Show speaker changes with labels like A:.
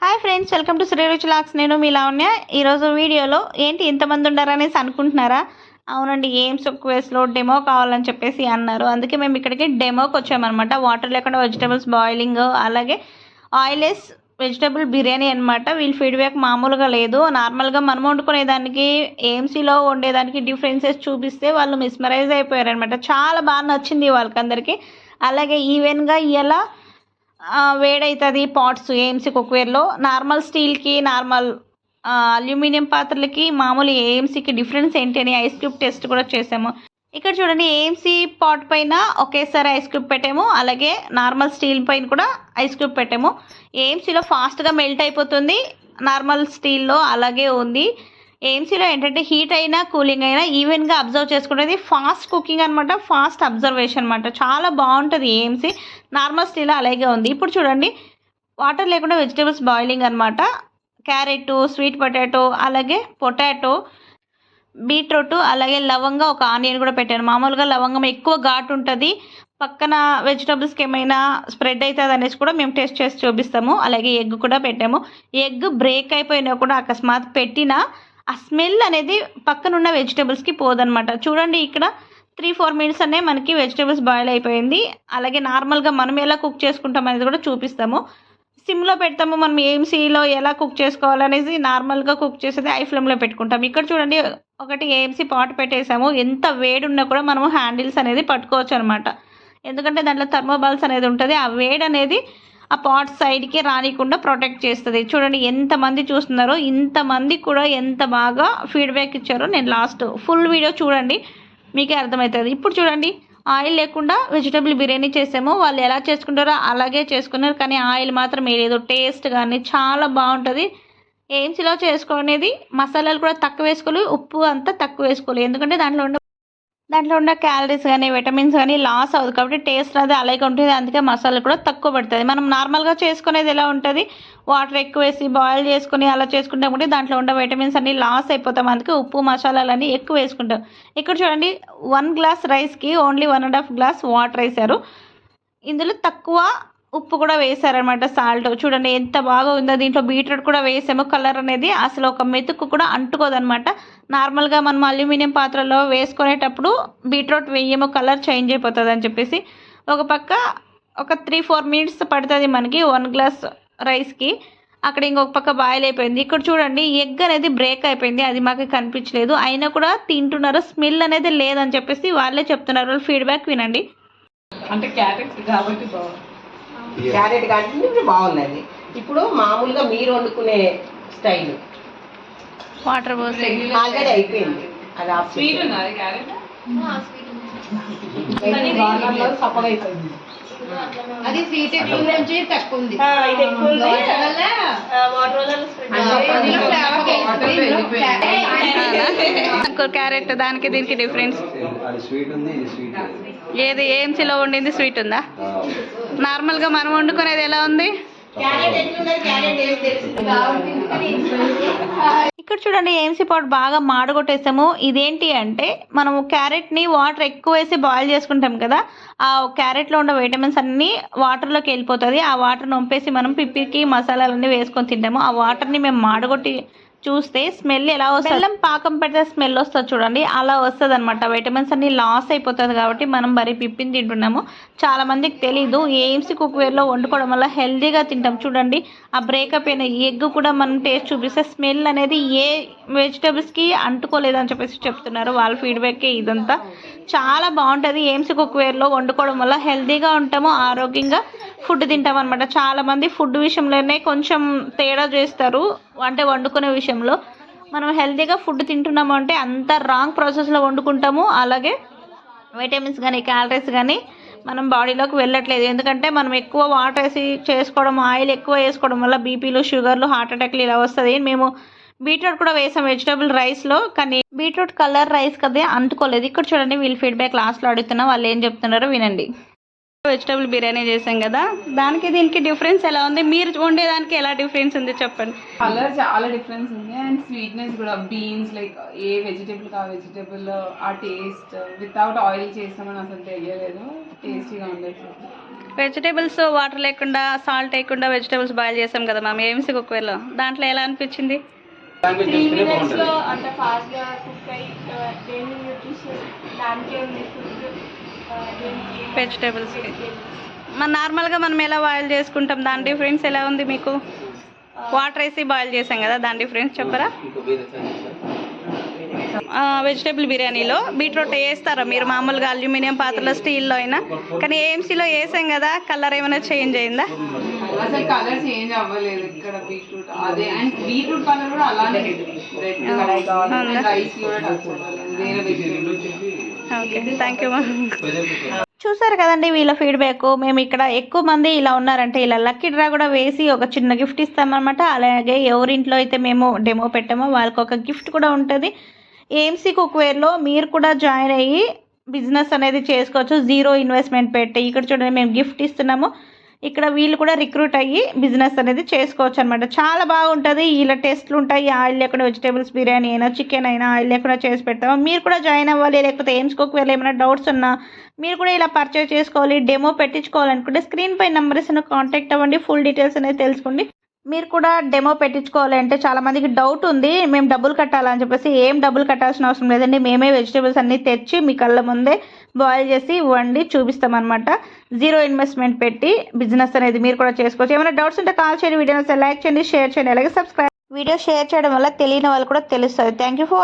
A: Hi friends, welcome to Sri Ruchi లాక్స్. నేను మీ లావణ్య. ఈరోజు వీడియోలో ఏంటి ఇంతమంది ఉన్నారనేసి అనుకుంటున్నారా? అవునండి, ఎయిమ్స్ క్వేస్లో డెమో కావాలని చెప్పేసి అన్నారు. అందుకే మేము ఇక్కడికి డెమోకి వచ్చామన్నమాట. వాటర్ లేకుండా వెజిటబుల్స్ బాయిలింగ్, అలాగే ఆయిల్లెస్ వెజిటబుల్ బిర్యానీ అనమాట. వీళ్ళ ఫీడ్బ్యాక్ మామూలుగా లేదు. నార్మల్గా మనం వండుకునేదానికి ఏఎంసీలో వండేదానికి డిఫరెన్సెస్ చూపిస్తే వాళ్ళు మిస్మరైజ్ అయిపోయారనమాట. చాలా బాగా నచ్చింది వాళ్ళకందరికీ. అలాగే ఈవెన్గా ఎలా వేడవుతుంది పాట్స్ ఏఎంసీ కుక్వేర్లో. నార్మల్ స్టీల్కి, నార్మల్ అల్యూమినియం పాత్రలకి, మామూలు ఏఎంసీకి డిఫరెన్స్ ఏంటి అని ఐస్ క్యూబ్ టెస్ట్ కూడా చేసాము. ఇక్కడ చూడండి, ఏఎంసీ పాట్ పైన ఒకేసారి ఐస్ క్యూబ్ పెట్టాము, అలాగే నార్మల్ స్టీల్ పైన కూడా ఐస్ క్యూబ్ పెట్టాము. ఏఎంసీలో ఫాస్ట్గా మెల్ట్ అయిపోతుంది, నార్మల్ స్టీల్లో అలాగే ఉంది. ఏఎంసీలో ఏంటంటే హీట్ అయినా కూలింగ్ అయినా ఈవెన్గా అబ్జర్వ్ చేసుకునేది. ఫాస్ట్ కుకింగ్ అనమాట, ఫాస్ట్ అబ్జర్వేషన్ అనమాట. చాలా బాగుంటుంది ఏఎంసీ. నార్మల్ స్టీల్ అలాగే ఉంది. ఇప్పుడు చూడండి, వాటర్ లేకుండా వెజిటేబుల్స్ బాయిలింగ్ అనమాట. క్యారెట్, స్వీట్ పొటాటో, అలాగే పొటాటో, బీట్రూట్, అలాగే లవంగా, ఒక ఆనియన్ కూడా పెట్టాను. మామూలుగా లవంగం ఎక్కువ ఘాటు ఉంటుంది, పక్కన వెజిటబుల్స్కి ఏమైనా స్ప్రెడ్ అవుతుంది అనేసి కూడా మేము టెస్ట్ చేసి చూపిస్తాము. అలాగే ఎగ్ కూడా పెట్టాము. ఎగ్ బ్రేక్ అయిపోయినా కూడా అకస్మాత్ పెట్టినా ఆ స్మెల్ అనేది పక్కనున్న వెజిటబుల్స్కి పోదనమాట. చూడండి, ఇక్కడ 3-4 మినిట్స్ అనే మనకి వెజిటబుల్స్ బాయిల్ అయిపోయింది. అలాగే నార్మల్గా మనం ఎలా కుక్ చేసుకుంటాం అనేది కూడా చూపిస్తాము. సిమ్లో పెడతాము. మనం ఏఎంసీలో ఎలా కుక్ చేసుకోవాలనేసి నార్మల్గా కుక్ చేసేది ఐ ఫ్లేమ్లో పెట్టుకుంటాం. ఇక్కడ చూడండి, ఒకటి ఏఎంసీ పాట్ పెట్టేసాము. ఎంత వేడి ఉన్నా కూడా మనము హ్యాండిల్స్ అనేది పట్టుకోవచ్చు అనమాట. ఎందుకంటే దాంట్లో థర్మోబాల్స్ అనేది ఉంటుంది. ఆ వేడి అనేది ఆ పాట్ సైడ్కి రానికుండా ప్రొటెక్ట్ చేస్తుంది. చూడండి ఎంతమంది చూస్తున్నారో, ఇంతమంది కూడా ఎంత బాగా ఫీడ్బ్యాక్ ఇచ్చారో. నేను లాస్ట్ ఫుల్ వీడియో చూడండి, మీకే అర్థమవుతుంది. ఇప్పుడు చూడండి, ఆయిల్ లేకుండా వెజిటబుల్ బిర్యానీ చేసాము. వాళ్ళు ఎలా చేసుకుంటారో అలాగే చేసుకున్నారు, కానీ ఆయిల్ మాత్రం వేయలేదు. టేస్ట్ కానీ చాలా బాగుంటుంది. ఏఎంసీలో చేసుకునేది మసాలాలు కూడా తక్కువ వేసుకోవాలి, ఉప్పు అంతా తక్కువ వేసుకోవాలి. ఎందుకంటే దాంట్లో ఉన్న క్యాలరీస్ కానీ విటమిన్స్ కానీ లాస్ అవ్వదు, కాబట్టి టేస్ట్ అది అలాగే ఉంటుంది. అందుకే మసాలా కూడా తక్కువ పడుతుంది. మనం నార్మల్గా చేసుకునేది ఎలా ఉంటుంది, వాటర్ ఎక్కువ వేసి బాయిల్ చేసుకుని అలా చేసుకుంటాం కూడా దాంట్లో ఉన్న విటమిన్స్ అన్ని లాస్ అయిపోతాం. అందుకే ఉప్పు మసాలాలన్నీ ఎక్కువ వేసుకుంటాం. ఇక్కడ చూడండి, 1 గ్లాస్ రైస్కి ఓన్లీ 1.5 గ్లాస్ వాటర్ వేసారు. ఇందులో తక్కువ ఉప్పు కూడా వేసారనమాట, సాల్ట్. చూడండి ఎంత బాగా ఉందో. దీంట్లో బీట్రూట్ కూడా వేసాము. కలర్ అనేది అసలు ఒక మెతుకు కూడా అంటుకోదనమాట. నార్మల్గా మనం అల్యూమినియం పాత్రలో వేసుకునేటప్పుడు బీట్రూట్ వేయము, కలర్ చేంజ్ అయిపోతుంది అని చెప్పేసి. ఒక పక్క ఒక 3-4 మినిట్స్ పడుతుంది మనకి 1 గ్లాస్ రైస్కి. అక్కడ ఇంకొక పక్క బాయిల్ అయిపోయింది. ఇక్కడ చూడండి, ఎగ్ అనేది బ్రేక్ అయిపోయింది, అది మాకు కనిపించలేదు. అయినా కూడా తింటున్నారు. స్మెల్ అనేది లేదని చెప్పేసి వాళ్ళే చెప్తున్నారు. వాళ్ళ ఫీడ్బ్యాక్ వినండి.
B: అంటే క్యారెట్ కాబట్టి క్యారెట్ కాబట్టి బాగున్నది. ఇప్పుడు మామూలుగా మీరు వండుకునే స్టైల్
A: వాటర్ పోసి
B: ఆల్రెడీ అయిపోయింది. అది స్వీట్ ఉన్నది క్యారెట్, సపగా అయిపోయింది.
C: అది స్వీట్ ఎక్కువ నుంచి తక్కువ ఉంది.
A: క్యారెట్ దానికి దీనికి డిఫరెన్స్ ఏది? ఏఎంసీలో వండింది స్వీట్ ఉందా? నార్మల్గా మనం వండుకునేది ఎలా ఉంది? ఇక్కడ చూడండి, ఏఎంసీ పాట్ బాగా మాడగొట్టేసాము. ఇదేంటి అంటే మనము క్యారెట్ని వాటర్ ఎక్కువ వేసి బాయిల్ చేసుకుంటాం కదా, ఆ క్యారెట్లో ఉన్న విటమిన్స్ అన్నీ వాటర్లోకి వెళ్ళిపోతుంది. ఆ వాటర్ నొంపేసి మనం పిప్పికి మసాలాలన్నీ వేసుకొని తింటాము. ఆ వాటర్ని మేము మాడగొట్టి చూస్తే స్మెల్ ఎలా వస్తుంది, బెల్లం పాకం పెడితే స్మెల్ వస్తుంది చూడండి, అలా వస్తుంది అనమాట. విటమిన్స్ అన్ని లాస్ అయిపోతుంది కాబట్టి మనం మరి పిప్పిని తింటున్నాము. చాలా మందికి తెలీదు, ఏఎంసీ కుక్వేర్లో వండుకోవడం వల్ల హెల్తీగా తింటాం. చూడండి, ఆ బ్రేకప్ అయిన ఎగ్ కూడా మనం టేస్ట్ చూపిస్తే స్మెల్ అనేది ఏ వెజిటబుల్స్కి అంటుకోలేదని చెప్పేసి చెప్తున్నారు. వాళ్ళ ఫీడ్బ్యాక్ ఇదంతా. చాలా బాగుంటుంది. ఏఎంసీ కుక్వేర్లో వండుకోవడం వల్ల హెల్తీగా ఉంటాము, ఆరోగ్యంగా ఫుడ్ తింటాం అనమాట. చాలామంది ఫుడ్ విషయంలోనే కొంచెం తేడా చేస్తారు, అంటే వండుకునే విషయంలో. మనం హెల్తీగా ఫుడ్ తింటున్నాము అంటే అంత రాంగ్ ప్రాసెస్లో వండుకుంటాము. అలాగే విటమిన్స్ కానీ క్యాలరీస్ కానీ మనం బాడీలోకి వెళ్ళట్లేదు. ఎందుకంటే మనం ఎక్కువ వాటర్ వేసి చేసుకోవడం, ఆయిల్ ఎక్కువ వేసుకోవడం వల్ల బీపీలు, షుగర్లు, హార్ట్ అటాక్లు ఇలా వస్తుంది. మేము బీట్రూట్ కూడా వేసాం వెజిటబుల్ రైస్లో, కానీ బీట్రూట్ కలర్ రైస్ కదా అంటుకోలేదు. ఇక్కడ చూడండి, వీళ్ళు ఫీడ్బ్యాక్ లాస్ట్లో అడుగుతున్నా, వాళ్ళు ఏం చెప్తున్నారో వినండి. వెజిటబుల్ బిర్యానీ చేసాం కదా, దానికి దీనికి డిఫరెన్స్ ఎలా ఉంది? మీరు వండేదానికి ఎలా డిఫరెన్స్ ఉంది చెప్పండి.
D: కలర్ చాలా డిఫరెన్స్ ఉంది, అండ్ స్వీట్నెస్ కూడా. బీన్స్ లైక్ ఏ వెజిటేబుల్ కా వెజిటేబుల్ ఆ టేస్ట్ వితౌట్ ఆయిల్ చేస్తామని అసలు తెలియలేదు. టేస్టీగా ఉండేది.
A: వెజిటేబుల్స్ వాటర్ లేకుండా సాల్ట్ వేయకుండా వెజిటేబుల్స్ బాయిల్ చేసాం కదా మ్యామ్ ఏఎంసీ కుక్వేర్లో, దాంట్లో ఎలా అనిపించింది?
E: 3 minutes లో అంత ఫాస్ట్ గా కుక్ అయ్యి దేని న్యూట్రిషన్ దానికే ఉంది ఫుడ్
A: వెజిటేబుల్స్కి మన నార్మల్గా మనం ఎలా బాయిల్ చేసుకుంటాం దాని డిఫరెన్స్ ఎలా ఉంది మీకు? వాటర్ వేసి బాయిల్ చేసాం కదా, దాని డిఫరెన్స్ చెప్పరా? వెజిటేబుల్ బిర్యానీలో బీట్రూట్ వేస్తారా మీరు? మామూలుగా అల్యూమినియం పాత్రలో స్టీల్లో అయినా, కానీ ఏఎంసీలో వేసాం కదా, కలర్ ఏమైనా చేంజ్ అయిందా?
D: అసలు కలర్ చేంజ్ అవ్వలేదు ఇక్కడ బీట్రూట్, అదే అండ్ బీట్రూట్ కలర్ కూడా అలానే రెడ్ రైస్ కూడా టచ్ అవ్వలేదు, వేరే vegetable.
A: Okay, thank you ma'am. చూసారు కదండి వీళ్ళ ఫీడ్బ్యాక్. మేము ఇక్కడ ఎక్కువ మంది ఇలా ఉన్నారంటే ఇలా లక్కీ డ్రా కూడా వేసి ఒక చిన్న గిఫ్ట్ ఇస్తామన్నమాట. అలాగే ఎవరింట్లో అయితే మేము డెమో పెట్టామో వాళ్ళకి ఒక గిఫ్ట్ కూడా ఉంటుంది. ఏఎంసీ కుక్వేర్లో మీరు కూడా జాయిన్ అయ్యి బిజినెస్ అనేది చేసుకోవచ్చు, 0 ఇన్వెస్ట్మెంట్ పెట్టి. ఇక్కడ చూడండి మేము గిఫ్ట్ ఇస్తున్నాము, ఇక్కడ వీళ్ళు కూడా రిక్రూట్ అయ్యి బిజినెస్ అనేది చేసుకోవచ్చు అనమాట. చాలా బాగుంటుంది. ఇలా టెస్ట్లు ఉంటాయి, ఆయిల్ లేకుండా వెజిటేబుల్స్ బిర్యానీ అయినా చికెన్ అయినా ఆయిల్ లేకుండా చేసి పెడతాము. మీరు కూడా జాయిన్ అవ్వాలి, లేకపోతే ఏఎంసీ కుక్వేర్లో ఏమైనా డౌట్స్ ఉన్నా మీరు కూడా ఇలా పర్చేస్ చేసుకోవాలి, డెమో పెట్టించుకోవాలనుకుంటే స్క్రీన్ పై నెంబర్స్ కాంటాక్ట్ అవ్వండి, ఫుల్ డీటెయిల్స్ అనేది తెలుసుకోండి. మీరు కూడా డెమో పెట్టించుకోవాలి అంటే చాలామందికి డౌట్ ఉంది, మేము డబ్బులు కట్టాలని చెప్పేసి. ఏం డబ్బులు కట్టాల్సిన అవసరం లేదండి, మేమే వెజిటేబుల్స్ అన్నీ తెచ్చి మీ కళ్ళ ముందే బాయిల్ చేసి వండి చూపిస్తామన్నమాట. 0 ఇన్వెస్ట్మెంట్ పెట్టి బిజినెస్ అనేది మీరు కూడా చేసుకోవచ్చు. ఏమైనా డౌట్స్ ఉంటే కాల్ చేయండి, వీడియోని లైక్ చేయండి, షేర్ చేయండి, అలాగే సబ్స్క్రైబ్. వీడియో షేర్ చేయడం వల్ల తెలియని వాళ్ళు కూడా తెలుస్తుంది. Thank you for